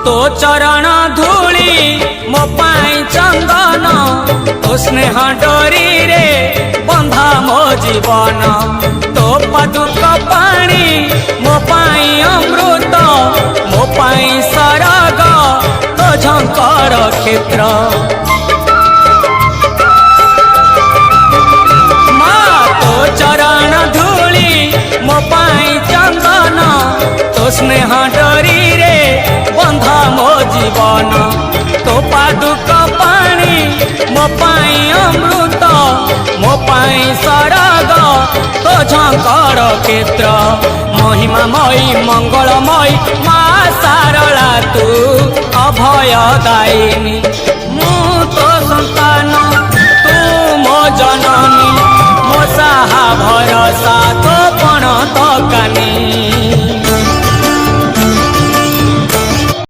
तो चरण धूली मो पाई चंदन तो स्नेह डोरी रे बंधा मो जीवन तो पदुक पानी मो पाई अमृत मो पाई सरग तो झंकर क्षेत्र चरण धूली मो पाई चंदन तो स्नेह डोरी रे बंधा मो जीवन तो पादुक पानी मो पाई अमृत मो पाई सरग तो झंकर क्षेत्र महिमा मई मंगलमयी माँ सारला तू अभय दायिनी।